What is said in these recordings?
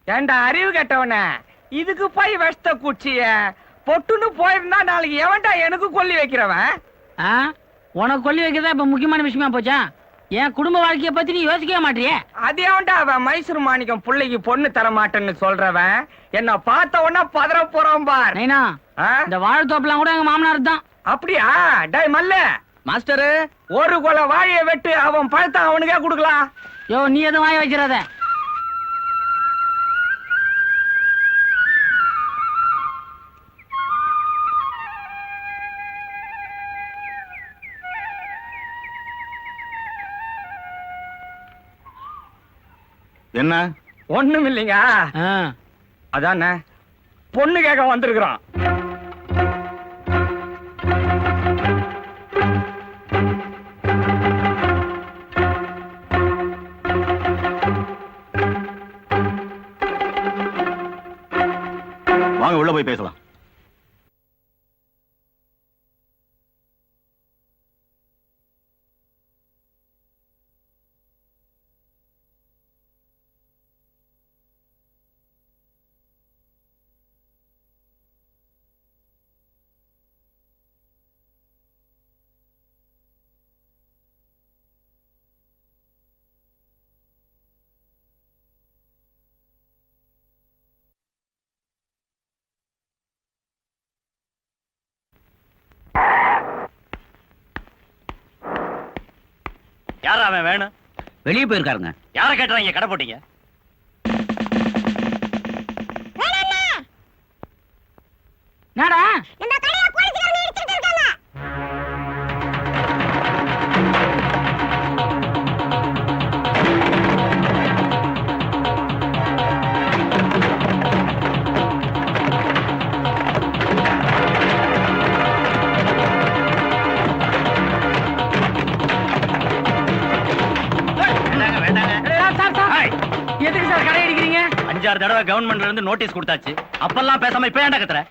ஏண்டா அறிவு கெட்டவன, இதுக்கு போய் விஷத்த குச்சிய பொட்டுன்னு போயிருந்தா நாளைக்கு எவன்டா எனக்கு கொல்லி வைக்கிறவன்? உனக்கு கொல்லி வைக்கிறதா இப்ப முக்கியமான விஷயமா போச்சா? என் குடும்ப வாழ்க்கைய பத்தி நீ யோசிக்கவே மாட்டியே. அது எவன்டா அவன் மைசூர் மாணிக்கம் பிள்ளைக்கு பொண்ணு தர மாட்டேன்னு சொல்றவன்? என்ன பார்த்த உடனே பதற போறான் பார். நைனா, இந்த வாழைத்தோப்பெல்லாம் கூட எங்க மாமனார் தான். அப்படியா? டேய் மல்ல மாஸ்டரு, ஒரு கொலை வாழைய வெட்டு, அவன் பழத்தை அவனுக்கே கொடுக்கலாம். யோ, நீ எதுவும் வாய வச்சிடாத. என்ன? ஒண்ணும் இல்லைங்க. அதானே பொண்ணு கேட்க வந்திருக்கிறான். வாங்க உள்ள போய் பேசலாம். யாரா அவன்? வேணும், வெளியே போயிருக்காருங்க. யார கேட்டுறாங்க? கடை போட்டீங்க? நாடா எதுக்கு சார் கடை அடிக்கிறீங்க? 5-6 தடவை கவர்மெண்ட்ல இருந்து நோட்டீஸ் கொடுத்தாச்சு. அப்பெல்லாம் பேசாம இப்ப ஏன்டா கத்துற?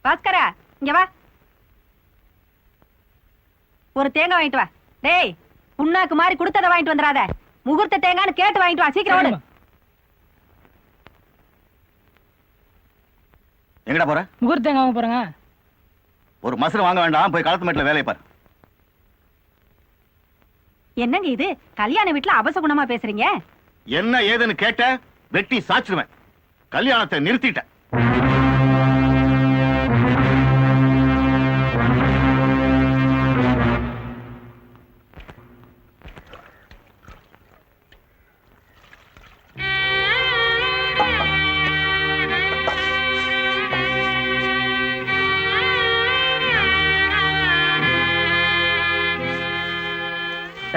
பாஸ்கரா, இங்க வா. ஒரு தேங்காய் வாங்கிட்டு வா. டேய், புண்ணாக்கு மாதிரி கொடுத்தத வாங்கிட்டு வந்துடாத. முகூர்த்த தேங்காய்னு கேட்டு வாங்கிட்டு வா. சீக்கிரம் ஓடு. எங்கடா போற? முகூர்த்த தேங்காய் வாங்க போறேங்க. ஒரு மசரு வாங்க வேண்டாம், போய் களத்து மேட்ல வேலையை பாரு. என்னங்க இது? கல்யாண வீட்டுல அபசகுணமா பேசுறீங்க? என்ன ஏதுன்னு கேட்ட வெட்டி சாச்சிடுவேன். கல்யாணத்தை நிறுத்திட்டேன்.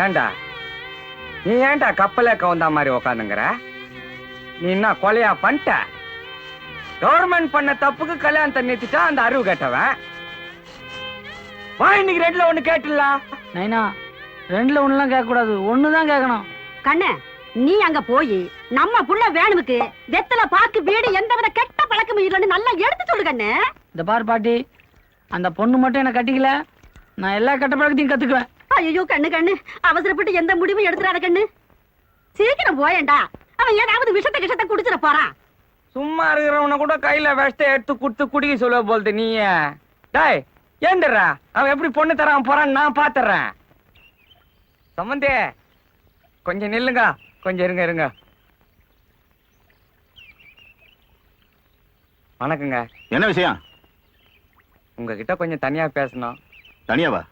ஏண்டா நீ ஏண்டா கப்பலே கவுந்தா மாதிரி உக்காந்துங்கிற? நீ என்ன கொலையா பண்ணிட்ட? கவர்மெண்ட் பண்ண தப்புக்கு கல்யாணத்தை நிறுத்திட்டா அந்த அறிவு கேட்டவன். வா, இன்னைக்கு 2ல 1 கேட்டுலாம். நைனா, 2ல 1 கேட்க கூடாது, 1 தான் கேட்கணும். கண்ணு, நீ அங்க போய் நம்ம புள்ள வேணுமுக்கு வெத்தல பாக்கு வீடு எந்தவித கெட்ட பழக்கமும் இல்லைன்னு நல்லா எடுத்து சொல்லு கண்ணு. இந்த பார் பாட்டி, அந்த பொண்ணு மட்டும் என்ன கட்டிக்கல, நான் எல்லா கெட்ட பழக்கத்தையும் கத்துக்குவேன். ஐயோ கண்ணு கண்ணு, அவசரப்பட்டு எந்த முடிவும் எடுத்துறாத கண்ணு. சீக்கிரம் போயேண்டா, அவன் ஏதாவது விஷத்தை குடிச்சிட போறான். சும்மா இருக்கிறவன கூட கையில விஷத்தை எடுத்து குடுத்து குடிக்க சொல்ல போல்து நீ. டேய், ஏந்துடுறா, அவன் எப்படி பொண்ணு தரான் போறான்னு நான் பாத்துறேன். சம்பந்தி கொஞ்சம் நில்லுங்க, கொஞ்சம் இருங்க இருங்க. வணக்கங்க. என்ன விஷயம்? உங்ககிட்ட கொஞ்சம் தனியா பேசணும். தனியாவா?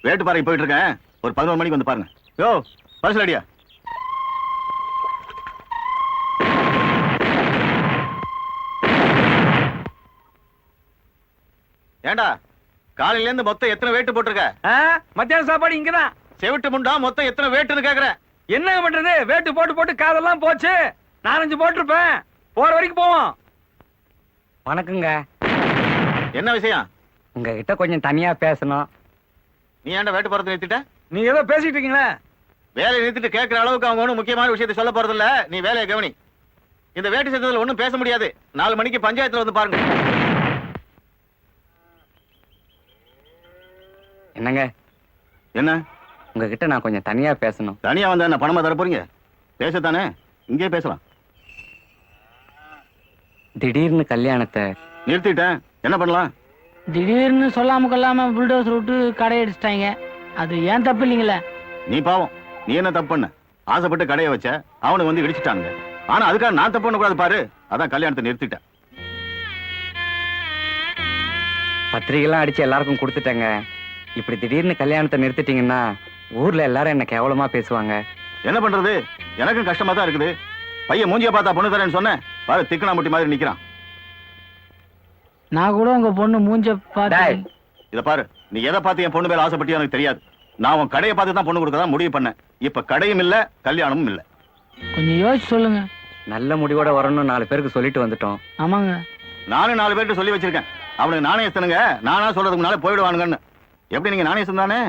வேட்டு பாறைக்கு போயிட்டு இருக்கேன், ஒரு 11 மணிக்கு வந்து பாருங்க. யோ பரிசல் அடியா. ஏண்டா காலையில இருந்து மொத்தம் எத்தனை வேட்டு போட்டிருக்க? மத்தியான சாப்பாடு இங்கதான். செவிட்டு முண்டா மொத்தம் எத்தனை வேட்டுன்னு கேக்குறேன். என்ன பண்றது, வேட்டு போட்டு போட்டு காதெல்லாம் போச்சு. 4-5 போட்டிருப்பேன். போற வரைக்கும் போவோம். வணக்கங்க. என்ன விஷயம்? உங்ககிட்ட கொஞ்சம் தனியா பேசணும். நீ ஏன்டா வேட்டு போறது நிறுத்திட்ட? நீங்க ஏதோ பேசிட்டு இருக்கீங்களா? வேலையை நிறுத்திட்டு கேட்கிற அளவுக்கு அவங்க ஒன்றும் முக்கியமான விஷயத்தை சொல்ல போறது இல்ல. நீ வேலையை கவனி. இந்த வேட்டு சத்தத்துல ஒண்ணும் பேச முடியாது. 4 மணிக்கு பஞ்சாயத்துல வந்து பாருங்க. என்னங்க? என்ன? உங்ககிட்ட நான் கொஞ்சம் தனியா பேசணும். தனியா வந்தா என்ன பணமா தர போறீங்க? பேசத்தானே, இங்கே பேசலாம். திடீர்னு கல்யாணத்தை நிறுத்திட்டேன், என்ன பண்ணலாம்? திடீர்னு சொல்லாம கொள்ளாம புல்டோசர் விட்டு கடை அடிச்சிட்டாங்க. அது ஏன் தப்பு இல்லைங்களே. நீ பாவம், நீ என்ன தப்பு பண்ண? ஆசைப்பட்டு கடையை வச்ச, அவனுக்கு வந்து இடிச்சிட்டாங்க. ஆனா அதுக்காக நான் தப்பு பண்ண கூடாது பாரு. அதான் கல்யாணத்தை நிறுத்திட்டேன். பத்திரிகைலாம் அடிச்சு எல்லாருக்கும் கொடுத்துட்டேங்க. இப்படி திடீர்னு கல்யாணத்தை நிறுத்திட்டீங்கன்னா ஊர்ல எல்லாரும் என்ன கேவலமா பேசுவாங்க. என்ன பண்றது? எனக்கும் கஷ்டமா தான் இருக்குது. பையன் மூஞ்சிய பார்த்தா பொண்ணு தரேன்னு சொன்னேன், பாரு திக்கனா முட்டி மாதிரி நிக்கிறான். நான் கூட உங்க பொண்ணு மூஞ்ச பார்த்து டேய், இத பாரு, நீ எதை பார்த்து என் பொண்ணு மேல ஆசைப்பட்டியோ எனக்கு தெரியாது. நான் உன் கடையை பார்த்து தான் பொண்ணு கொடுக்கதான் முடிவு பண்ணேன். இப்ப கடையும் இல்ல, கல்யாணமும் இல்ல. கொஞ்சம் யோசிச்சு சொல்லுங்க. நல்ல முடிவோட வரணும்னு 4 பேருக்கு சொல்லிட்டு வந்துட்டோம். ஆமாங்க. நானும் 4 பேர்கிட்ட சொல்லி வச்சிருக்கேன். அவனுக்கு நாணயம் எத்தனுங்க, நானா சொல்றதுக்கு முன்னால போயிடுவானுங்கன்னு. எப்படி நீங்க நாணயம் தானே?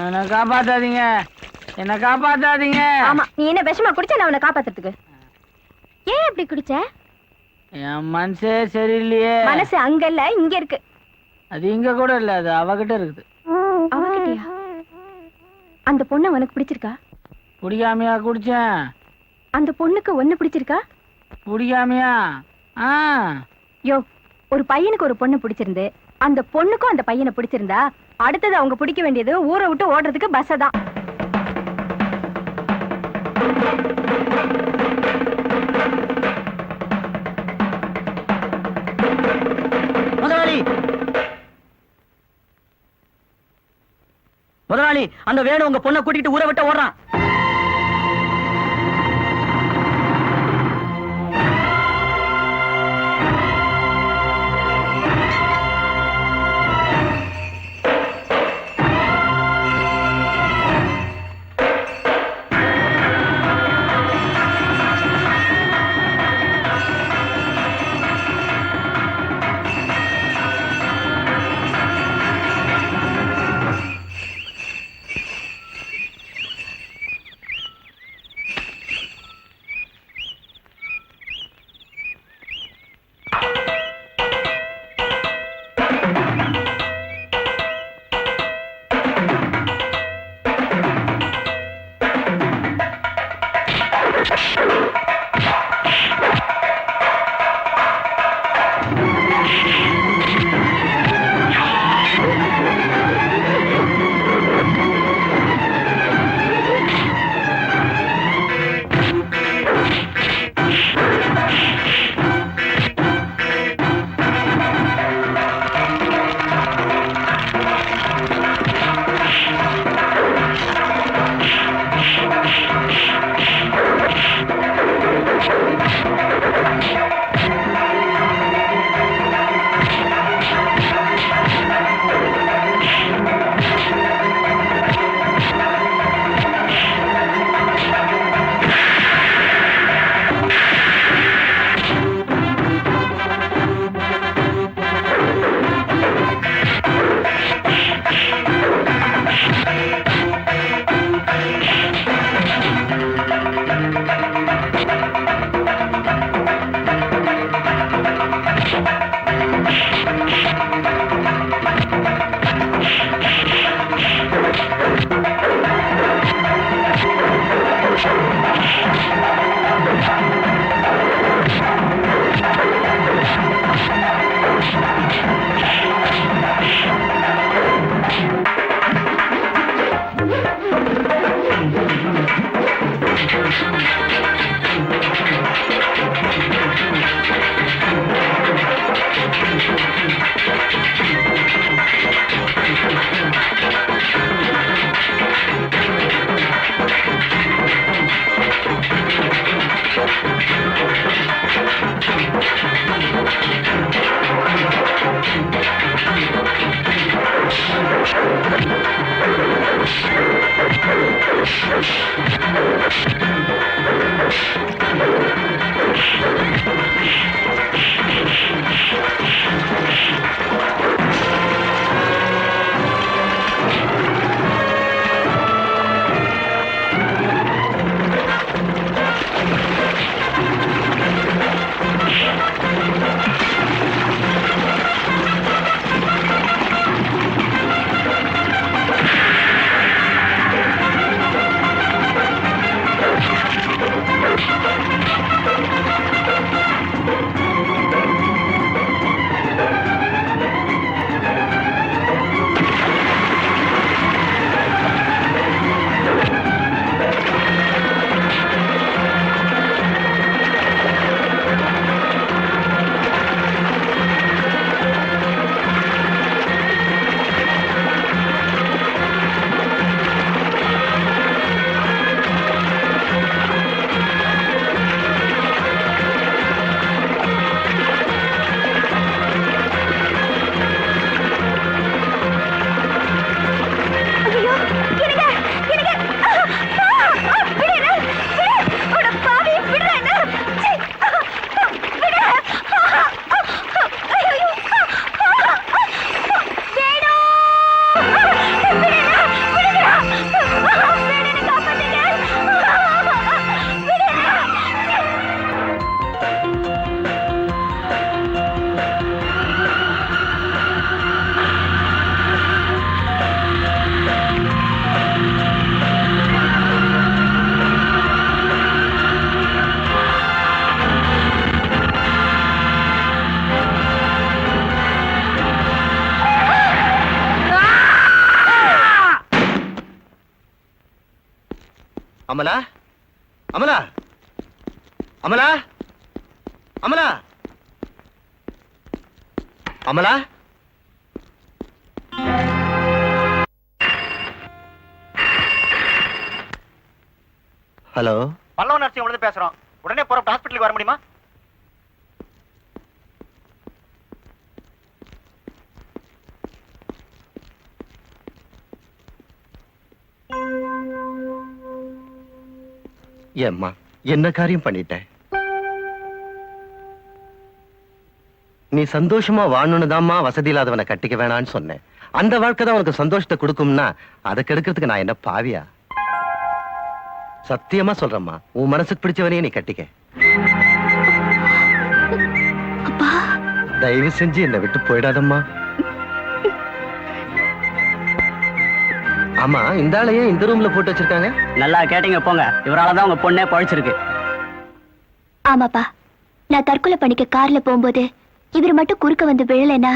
என்ன காப்பாத்தாதீங்க, என்ன காப்பாத்தாதீங்க. ஆமா, நீ என்ன விஷமா குடிச்ச நான் உன்னை காப்பாத்துறதுக்கு? ஏன் அப்படி குடிச்ச? என் மனசே சரியில்லையே. மனசு அங்க இல்ல, இங்க இருக்கு. அது இங்க கூட இல்ல, அது அவகிட்ட இருக்குது. அவகிட்டயா? அந்த பொண்ணு உனக்கு பிடிச்சிருக்கா? குடிக்காமையா குடிச்சேன். அந்த பொண்ணுக்கு ஒண்ணு பிடிச்சிருக்கா? குடிக்காமையா? யோ, ஒரு பையனுக்கு ஒரு பொண்ணு பிடிச்சிருந்து அந்த பொண்ணுக்கும் அந்த பையனை பிடிச்சிருந்தா அடுத்தது அவங்க பிடிக்க வேண்டியது ஊரை விட்டு ஓடுறதுக்கு பஸ் தான். முதலாளி, முதலாளி, அந்த வேணு உங்க பொண்ணை கூட்டிட்டு ஊரை விட்டு ஓடுறான். அமலா அமலா அமலா அமலா அமலா ஹலோ, பல்லவ நர்சிங் உடனே பேசுறோம். உடனே புறப்பட்டு ஹாஸ்பிட்டலுக்கு வர முடியுமா? ஏம்மா என்ன காரியம் பண்ணிட்டேன்? நீ சந்தோஷமா வாழணும்னு தான்மா வசதி இல்லாதவனை கட்டிக்க வேணான்னு சொன்னேன். அந்த வாழ்க்கை தான் உனக்கு சந்தோஷத்தை கொடுக்கும்னா அதை கெடுக்கிறதுக்கு நான் என்ன பாவியா? சத்தியமா சொல்றேம்மா, உன் மனசுக்கு பிடிச்சவனையே நீ கட்டிக்க. தயவு செஞ்சு என்னை விட்டு போயிடாதம்மா. ஆமா, இந்த ஆளையே இந்த ரூம்ல போட்டு வச்சிருக்காங்க. நல்லா கேட்டீங்க போங்க. இவராலதான் உங்க பொண்ணே பழிச்சிருக்கு. ஆமாப்பா, நான் தற்கொலை பண்ணிக்க கார்ல போகும்போது இவர் மட்டும் குறுக்க வந்து விழலைன்னா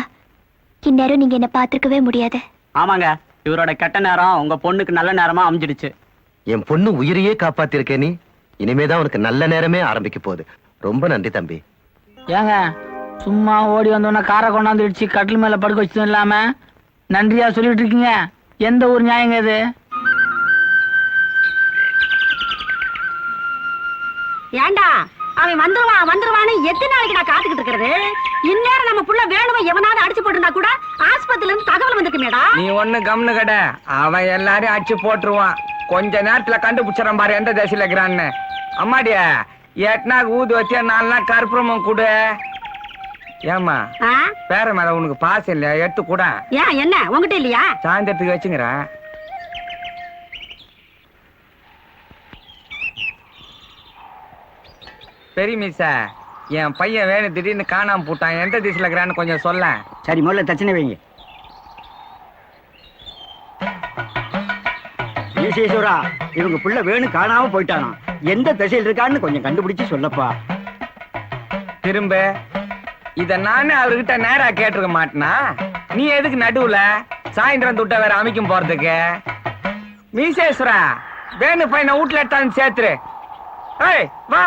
இந்நேரம் நீங்க என்ன பாத்துருக்கவே முடியாது. ஆமாங்க, இவரோட கெட்ட நேரம் உங்க பொண்ணுக்கு நல்ல நேரமா அமைஞ்சிடுச்சு. என் பொண்ணு உயிரையே காப்பாத்திருக்கே நீ. இனிமேதான் உனக்கு நல்ல நேரமே ஆரம்பிக்க போகுது. ரொம்ப நன்றி தம்பி. ஏங்க சும்மா ஓடி வந்தோன்னா காரை கொண்டாந்து இடிச்சு கட்டில் மேல படுக்க வச்சதும் இல்லாம நன்றியா சொல்லிட்டு இருக்கீங்க. எந்த ஒரு நியாயங்க இது? ஏண்டா அவன் வந்துருவான்னு எத்தனை நாளைக்கு நான் காத்துக்கிட்டு இருக்கிறது? இந்நேரம் நம்ம புள்ள வேணுமா எவனாவது அடிச்சு போட்டுருந்தா கூட ஆஸ்பத்திரில இருந்து தகவல் வந்துக்குமேடா. நீ ஒண்ணு கம்னு கட, அவன் எல்லாரையும் அடிச்சு போட்டுருவான். கொஞ்ச நேரத்துல கண்டுபிடிச்சிடறான் பாரு எந்த திசையில இருக்கிறான்னு. அம்மாடியா, 8 நாள் ஊது வச்சா 4 நாள் கற்பூரமும் கொடு. ஏமா ஆ? பேர மேல உனக்கு பாசம் இல்லையா? எடுத்து கூட. ஏன் என்ன உங்ககிட்ட இல்லையா? சாயந்தரத்துக்கு வச்சுங்கிறேன். பெரிய மீசா, என் பையன் வேணும் திடீர்னு காணாம போட்டான். எந்த திசையில இருக்கிறான்னு கொஞ்சம் சொல்ல. சரி, முதல்ல தச்சனை வைங்க. ஈசேஸ்வரா, இவங்க புள்ள வேணு காணாம போயிட்டானா? எந்த திசையில் இருக்கான்னு கொஞ்சம் கண்டுபிடிச்சு சொல்லப்பா. திரும்ப இத நானே அவர்கிட்ட நேரா கேட்டிருக்க மாட்டேனா? நீ எதுக்கு நடுவுல சாயந்தரம் துட்ட வேற அமைக்கும் போறதுக்கு? மீசேஸ்வரா, வேணு பையனை வீட்டுல எடுத்தாந்து சேர்த்துரு. ஏய் வா.